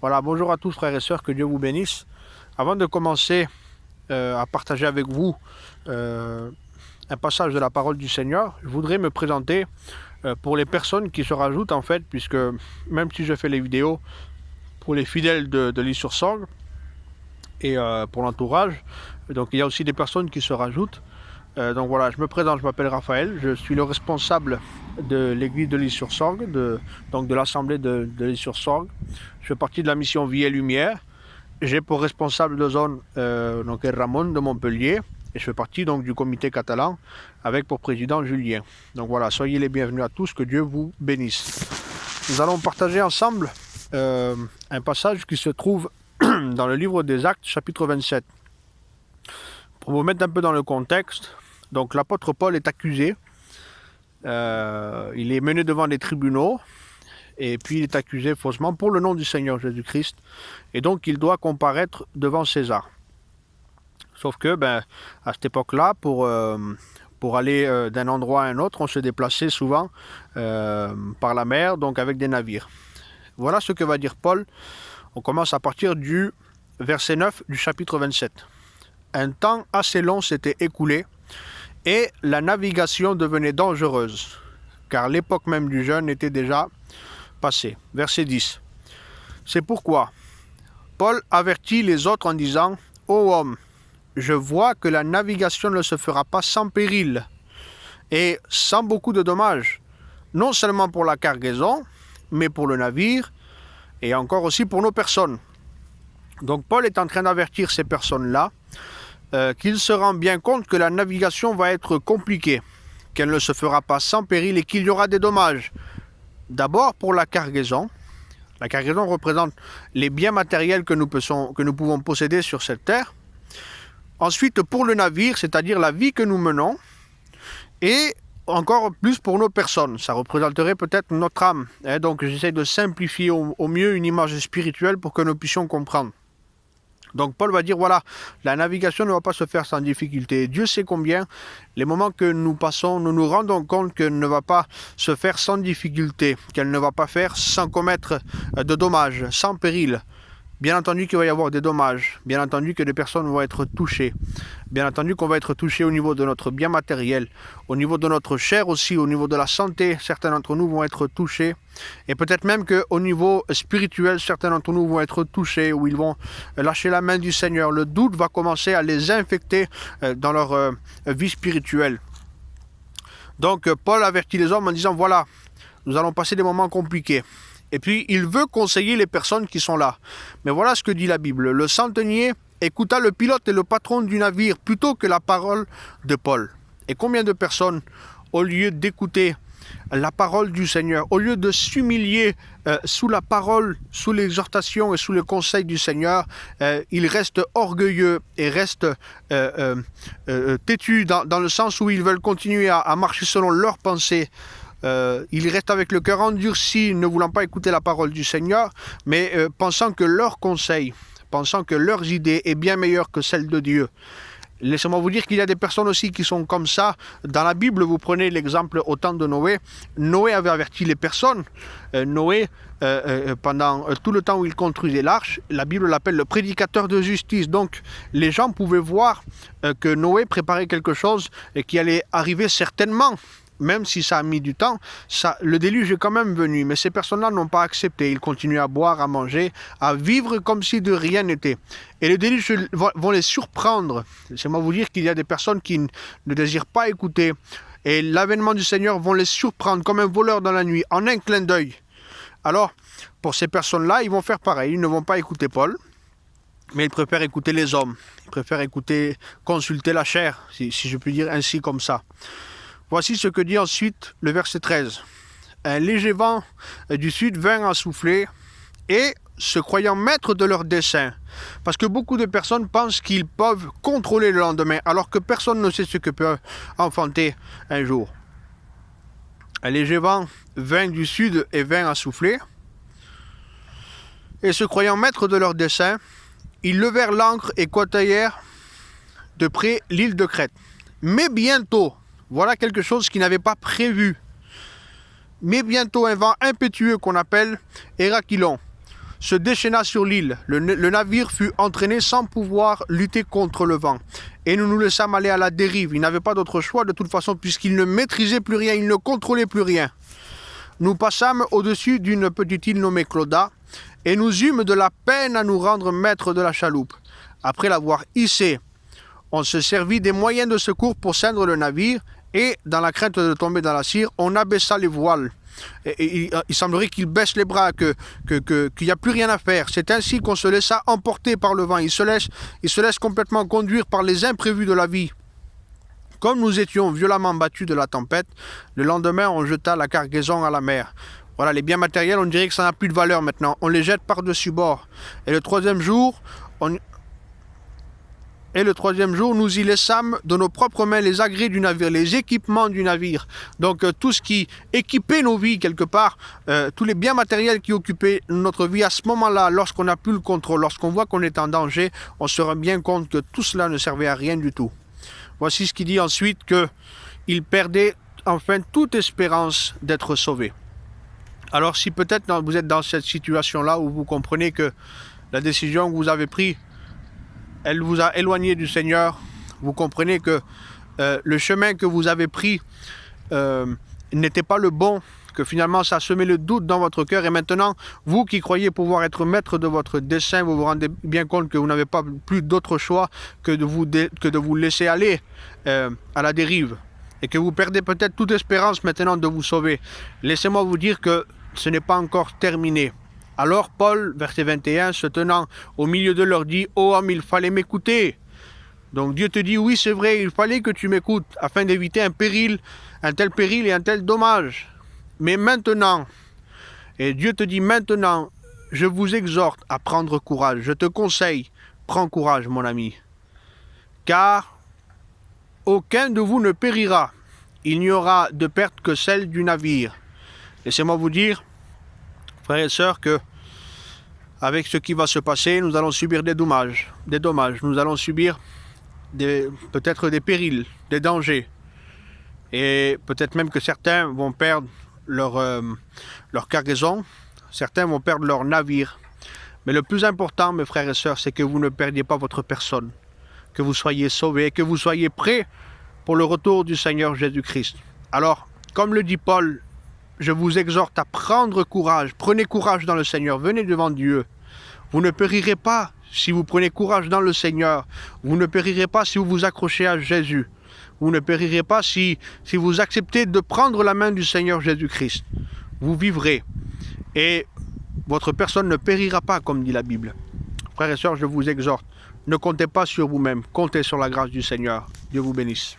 Voilà, bonjour à tous frères et sœurs, que Dieu vous bénisse. Avant de commencer à partager avec vous un passage de la parole du Seigneur, je voudrais me présenter pour les personnes qui se rajoutent en fait, puisque même si je fais les vidéos pour les fidèles de l'Île sur Sorgue et pour l'entourage, donc il y a aussi des personnes qui se rajoutent. Donc voilà, je me présente, je m'appelle Raphaël, je suis le responsable de l'église de l'Île sur Sorgue, donc de l'assemblée de l'Île sur Sorgue. Je fais partie de la mission Vie et Lumière. J'ai pour responsable de zone donc Ramon de Montpellier, et je fais partie donc du comité catalan avec pour président Julien. Donc voilà, soyez les bienvenus à tous, que Dieu vous bénisse. Nous allons partager ensemble un passage qui se trouve dans le livre des Actes, chapitre 27. Pour vous mettre un peu dans le contexte, donc l'apôtre Paul est accusé, il est mené devant les tribunaux, et puis il est accusé faussement pour le nom du Seigneur Jésus-Christ, et donc il doit comparaître devant César. Sauf que, à cette époque-là, pour aller d'un endroit à un autre, on se déplaçait souvent par la mer, donc avec des navires. Voilà ce que va dire Paul. On commence à partir du verset 9 du chapitre 27. Un temps assez long s'était écoulé et la navigation devenait dangereuse, car l'époque même du jeûne était déjà passée. Verset 10. C'est pourquoi Paul avertit les autres en disant « Ô homme, je vois que la navigation ne se fera pas sans péril et sans beaucoup de dommages, non seulement pour la cargaison, mais pour le navire et encore aussi pour nos personnes. » Donc Paul est en train d'avertir ces personnes-là qu'ils se rendent bien compte que la navigation va être compliquée, qu'elle ne se fera pas sans péril et qu'il y aura des dommages. D'abord pour la cargaison. La cargaison représente les biens matériels que nous pouvons posséder sur cette terre. Ensuite pour le navire, c'est-à-dire la vie que nous menons. Et encore plus pour nos personnes. Ça représenterait peut-être notre âme. Donc j'essaie de simplifier au mieux une image spirituelle pour que nous puissions comprendre. Donc Paul va dire, voilà, la navigation ne va pas se faire sans difficulté. Dieu sait combien les moments que nous passons, nous nous rendons compte qu'elle ne va pas se faire sans difficulté, qu'elle ne va pas faire sans commettre de dommages, sans péril. Bien entendu qu'il va y avoir des dommages, bien entendu que des personnes vont être touchées, bien entendu qu'on va être touché au niveau de notre bien matériel, au niveau de notre chair aussi, au niveau de la santé, certains d'entre nous vont être touchés, et peut-être même qu'au niveau spirituel, certains d'entre nous vont être touchés, où ils vont lâcher la main du Seigneur. Le doute va commencer à les infecter dans leur vie spirituelle. Donc Paul avertit les hommes en disant, voilà, nous allons passer des moments compliqués. Et puis, il veut conseiller les personnes qui sont là. Mais voilà ce que dit la Bible. Le centenier écouta le pilote et le patron du navire plutôt que la parole de Paul. Et combien de personnes, au lieu d'écouter la parole du Seigneur, au lieu de s'humilier sous la parole, sous l'exhortation et sous le conseil du Seigneur, ils restent orgueilleux et restent têtus dans le sens où ils veulent continuer à marcher selon leurs pensées. Ils restent avec le cœur endurci, ne voulant pas écouter la parole du Seigneur, mais pensant que leurs conseils, pensant que leurs idées est bien meilleure que celle de Dieu. Laissez-moi vous dire qu'il y a des personnes aussi qui sont comme ça. Dans la Bible, vous prenez l'exemple au temps de Noé. Noé avait averti les personnes. Noé, pendant tout le temps où il construisait l'arche, la Bible l'appelle le prédicateur de justice. Donc, les gens pouvaient voir que Noé préparait quelque chose et qui allait arriver certainement. Même si ça a mis du temps, le déluge est quand même venu. Mais ces personnes-là n'ont pas accepté. Ils continuent à boire, à manger, à vivre comme si de rien n'était. Et le déluge vont les surprendre. Laissez-moi vous dire qu'il y a des personnes qui ne désirent pas écouter. Et l'avènement du Seigneur vont les surprendre comme un voleur dans la nuit, en un clin d'œil. Alors, pour ces personnes-là, ils vont faire pareil. Ils ne vont pas écouter Paul, mais ils préfèrent écouter les hommes. Ils préfèrent consulter la chair, si je puis dire ainsi comme ça. Voici ce que dit ensuite le verset 13. Un léger vent du sud vint à souffler et, se croyant maîtres de leur dessein, parce que beaucoup de personnes pensent qu'ils peuvent contrôler le lendemain, alors que personne ne sait ce que peut enfanter un jour. Un léger vent vint du sud et vint à souffler. Et se croyant maîtres de leur dessein, ils levèrent l'ancre et côtoyèrent de près l'île de Crète. Mais bientôt, voilà quelque chose qu'ils n'avaient pas prévu. Mais bientôt, un vent impétueux qu'on appelle Hérakilon se déchaîna sur l'île. Le navire fut entraîné sans pouvoir lutter contre le vent. Et nous nous laissâmes aller à la dérive. Il n'avait pas d'autre choix de toute façon puisqu'il ne maîtrisait plus rien, il ne contrôlait plus rien. Nous passâmes au-dessus d'une petite île nommée Clauda et nous eûmes de la peine à nous rendre maîtres de la chaloupe. Après l'avoir hissée, on se servit des moyens de secours pour ceindre le navire et, dans la crainte de tomber dans la cire, on abaissa les voiles. Il semblerait qu'il baisse les bras, qu'il n'y a plus rien à faire. C'est ainsi qu'on se laissa emporter par le vent. Il se laisse complètement conduire par les imprévus de la vie. Comme nous étions violemment battus de la tempête, le lendemain on jeta la cargaison à la mer. Voilà, les biens matériels, on dirait que ça n'a plus de valeur maintenant. On les jette par-dessus bord. Et le troisième jour, nous y laissâmes de nos propres mains les agrès du navire, les équipements du navire. Donc tout ce qui équipait nos vies quelque part, tous les biens matériels qui occupaient notre vie à ce moment-là, lorsqu'on n'a plus le contrôle, lorsqu'on voit qu'on est en danger, on se rend bien compte que tout cela ne servait à rien du tout. Voici ce qu'il dit ensuite, qu'il perdait enfin toute espérance d'être sauvé. Alors si peut-être vous êtes dans cette situation-là où vous comprenez que la décision que vous avez prise, elle vous a éloigné du Seigneur, vous comprenez que le chemin que vous avez pris n'était pas le bon, que finalement ça semait le doute dans votre cœur et maintenant, vous qui croyez pouvoir être maître de votre dessein, vous vous rendez bien compte que vous n'avez pas plus d'autre choix que de vous laisser aller à la dérive et que vous perdez peut-être toute espérance maintenant de vous sauver. Laissez-moi vous dire que ce n'est pas encore terminé. Alors Paul, verset 21, se tenant au milieu d'eux, leur dit « Ô homme, il fallait m'écouter ». Donc Dieu te dit « Oui, c'est vrai, il fallait que tu m'écoutes afin d'éviter un tel péril et un tel dommage. Mais maintenant, et Dieu te dit maintenant, je vous exhorte à prendre courage. Je te conseille, prends courage, mon ami. Car aucun de vous ne périra. Il n'y aura de perte que celle du navire. » Laissez-moi vous dire, frères et sœurs, que avec ce qui va se passer, nous allons subir des dommages. Nous allons subir peut-être des périls, des dangers. Et peut-être même que certains vont perdre leur cargaison, certains vont perdre leur navire. Mais le plus important, mes frères et sœurs, c'est que vous ne perdiez pas votre personne, que vous soyez sauvés, que vous soyez prêts pour le retour du Seigneur Jésus-Christ. Alors, comme le dit Paul, je vous exhorte à prendre courage. Prenez courage dans le Seigneur. Venez devant Dieu. Vous ne périrez pas si vous prenez courage dans le Seigneur. Vous ne périrez pas si vous vous accrochez à Jésus. Vous ne périrez pas si vous acceptez de prendre la main du Seigneur Jésus-Christ. Vous vivrez. Et votre personne ne périra pas, comme dit la Bible. Frères et sœurs, je vous exhorte. Ne comptez pas sur vous-même. Comptez sur la grâce du Seigneur. Dieu vous bénisse.